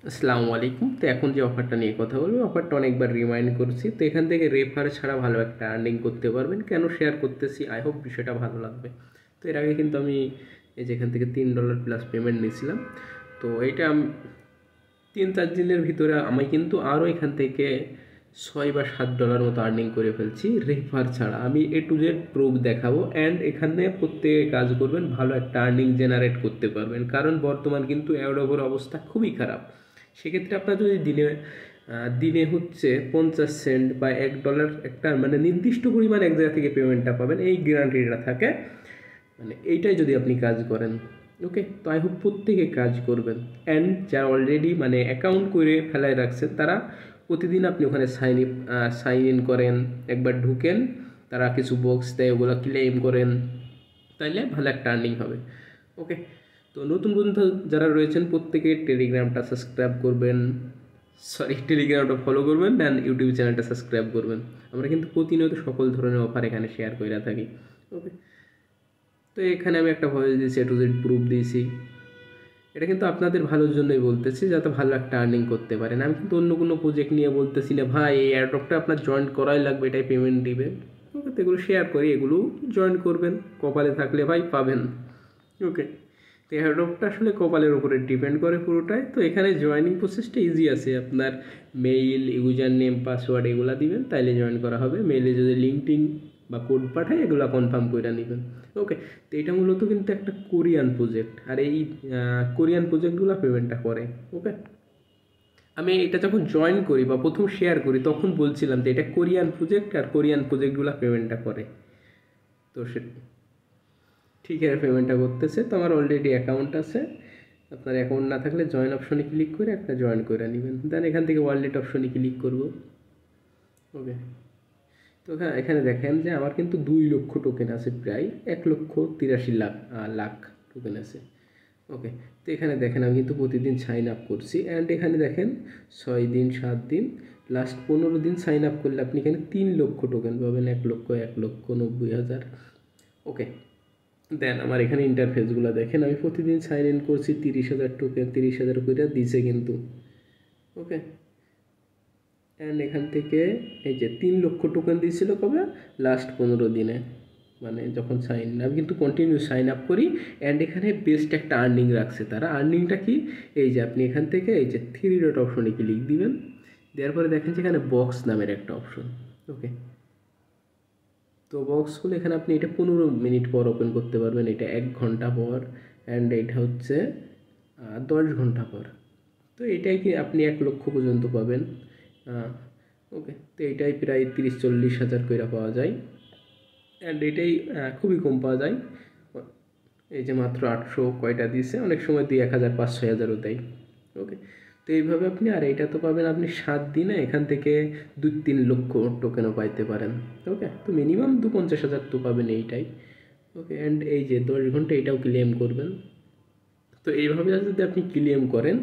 আসসালামু আলাইকুম। তো এখন যে অফারটা নিয়ে কথা বলবো, অফারটা অনেকবার রিমাইন্ড করছি। তো এখান থেকে রেফার ছাড়া ভালো একটা আর্নিং করতে পারবেন। কেন শেয়ার করতেছি, আই হোপ বিষয়টা ভালো লাগবে। তো এর আগে কিন্তু আমি এই যে এখান থেকে $3 প্লাস পেমেন্ট নিয়েছিলাম। তো এইটা 3-4 দিনের ভিতরে আমি কিন্তু আরও এখান থেকে $6 বা $7 মতো আর্নিং করে ফেলছি রেফার ছাড়া। আমি A to Z প্রুফ দেখাবো অ্যান্ড এখানে প্রত্যেকে কাজ করবেন, ভালো একটা আর্নিং জেনারেট করতে পারবেন। কারণ বর্তমান কিন্তু অ্যাডোবের অবস্থা খুবই খারাপ। সেক্ষেত্রে আপনার যদি দিনে হচ্ছে 50 সেন্ট বা $1 একটা মানে নির্দিষ্ট পরিমাণ এক জায়গা থেকে পেমেন্টটা পাবেন, এই গ্যারান্টিটা থাকে। মানে এইটাই যদি আপনি কাজ করেন, ওকে। তো আই হোপ প্রত্যেকে কাজ করবেন। অ্যান্ড যারা অলরেডি মানে অ্যাকাউন্ট করে ফেলায় রাখছেন, তারা প্রতিদিন আপনি ওখানে সাইন ইন করেন, একবার ঢুকেন, তারা কিছু বক্স দেয়, ওগুলো ক্লেম করেন, তাইলে ভালো একটা আর্নিং হবে, ওকে। তো নতুন বন্ধু যারা রয়েছেন প্রত্যেকে টেলিগ্রামটা সাবস্ক্রাইব করবেন, টেলিগ্রামটা ফলো করবেন, দেন ইউটিউব চ্যানেলটা সাবস্ক্রাইব করবেন। আমরা কিন্তু প্রতিনিয়ত সকল ধরনের অফার এখানে শেয়ার করে থাকি, ওকে। তো এখানে আমি একটা ভয়েস দিয়েছি, A to Z প্রুফ দিয়েছি। এটা কিন্তু আপনাদের ভালোর জন্যই বলতেছি, যাতে ভালো একটা আর্নিং করতে পারেন। আমি কিন্তু অন্য কোনো প্রজেক্ট নিয়ে বলতেছি না, ভাই এই অ্যাড্রপটা আপনার জয়েন করাই লাগবে, এটাই পেমেন্ট দিবে, ওকে। তো এগুলো শেয়ার করি, এগুলো জয়েন করবেন, কপালে থাকলে ভাই পাবেন, ওকে। তো অ্যাড্রপটা আসলে কপালের উপরে ডিপেন্ড করে পুরোটাই। তো এখানে জয়েনিং প্রসেসটা ইজি আছে, আপনার মেইল, ইউজার নেম, পাসওয়ার্ড এগুলো দিবেন, তাইলে জয়েন করা হবে। মেইলে যদি লিঙ্কটিং বা কোড পাঠায়, এগুলো কনফার্ম করে নেবেন, ওকে। তো এটা মূলত কিন্তু একটা কোরিয়ান প্রজেক্ট, আর এই কোরিয়ান প্রজেক্টগুলো পেমেন্টটা করে, ওকে। আমি এটা যখন জয়েন করি বা প্রথম শেয়ার করি, তখন বলছিলাম যে এটা কোরিয়ান প্রজেক্ট, আর কোরিয়ান প্রজেক্টগুলো পেমেন্টটা করে। তো সে ঠিক আছে, পেমেন্টটা করতেছে। তো আমার অলরেডি অ্যাকাউন্ট আছে। আপনার অ্যাকাউন্ট না থাকলে জয়েন অপশনে ক্লিক করে একটা জয়েন করে নেবেন, দেন এখান থেকে ওয়ালেট অপশনে ক্লিক করব, ওকে। তো হ্যাঁ, এখানে দেখেন যে আমার কিন্তু 2 লক্ষ টোকেন আছে, প্রায় 1,83,00,000 টোকেন আছে, ওকে। তো এখানে দেখেন আমি কিন্তু প্রতিদিন সাইন আপ করছি, অ্যান্ড এখানে দেখেন 6 দিন, 7 দিন, লাস্ট 15 দিন সাইন আপ করলে আপনি এখানে 3 লক্ষ টোকেন পাবেন, 1,91,90,000, ওকে। দেন আমার এখানে ইন্টারফেসগুলো দেখেন, আমি প্রতিদিন সাইন ইন করছি, 30,000 টোকেন, 30,000 করে দিছে কিন্তু, ওকে। অ্যান্ড এখান থেকে এই যে 3 লক্ষ টোকেন দিয়েছিল কবে, লাস্ট 15 দিনে, মানে যখন আমি কিন্তু কন্টিনিউ সাইন আপ করি। অ্যান্ড এখানে বেস্ট একটা আর্নিং রাখছে তারা। আর্নিংটা কি, এই যে আপনি এখান থেকে এই যে 3 ডট অপশনে ক্লিক দিবেন, দেওয়ার পরে দেখেন যে এখানে বক্স নামের একটা অপশন, ওকে। তো বক্স হলে এখানে আপনি এটা 15 মিনিট পর ওপেন করতে পারবেন, এটা 1 ঘন্টা পর, অ্যান্ড এটা হচ্ছে 10 ঘন্টা পর। তো এটাই কি আপনি 1 লক্ষ পর্যন্ত পাবেন, ওকে। তো এটাই প্রায় 30-40 হাজার কইরা পাওয়া যায়, অ্যান্ড এটাই খুবই কম পাওয়া যায়। এই যে মাত্র 800 কয়টা দিয়েছে, অনেক সময় 1,000, 5-6 হাজারও দেয়, ওকে। তো এইভাবে আপনি, আর এইটা তো পাবেন আপনি 7 দিনে, এখান থেকে 2-3 লক্ষ টোকেনও পাইতে পারেন, ওকে। তো মিনিমাম 50,000 তো পাবেন এইটাই, ওকে। অ্যান্ড এই যে 10 ঘন্টা এটাও ক্লেম করবেন। তো এইভাবে যদি আপনি ক্লেম করেন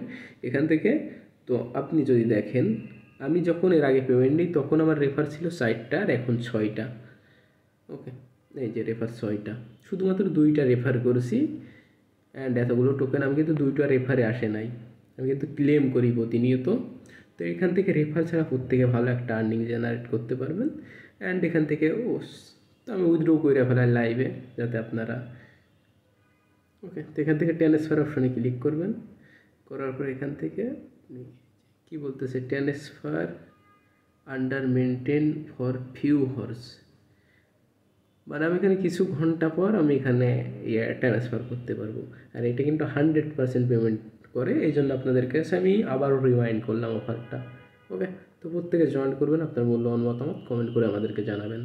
এখান থেকে, তো আপনি যদি দেখেন, আমি যখন এর আগে পেমেন্ট নিই তখন আমার রেফার ছিল 4টা, আর এখন 6টা, ওকে। এই যে রেফার 6টা, শুধুমাত্র 2টা রেফার করেছি, অ্যান্ড এতগুলো টোকেন আমি কিন্তু 2টা রেফারে আসে নাই, আমি কিন্তু ক্লেম করি প্রতিনিয়ত। তো এখান থেকে রেফার ছাড়া প্রত্যেকে ভালো একটা আর্নিং জেনারেট করতে পারবেন। অ্যান্ড এখান থেকে তো আমি উইথড্র করে ফেলাই লাইভে, যাতে আপনারা, ওকে। তো এখান থেকে ট্রান্সফার অপশনে ক্লিক করবেন, করার পর এখান থেকে কি বলতেছে, transfer under maintain for few horse, মানে আমি এখানে কিছু ঘন্টা পর আমি এখানে ট্রান্সফার করতে পারবো। আর এটা কিন্তু 100% পেমেন্ট করে, এই জন্য আপনাদের কাছে আমি আবারও রিমাইন্ড করলাম অফারটা, ওকে। তো প্রত্যেকে জয়েন করবেন, আপনার মূল্যবান মতামত কমেন্ট করে আমাদেরকে জানাবেন।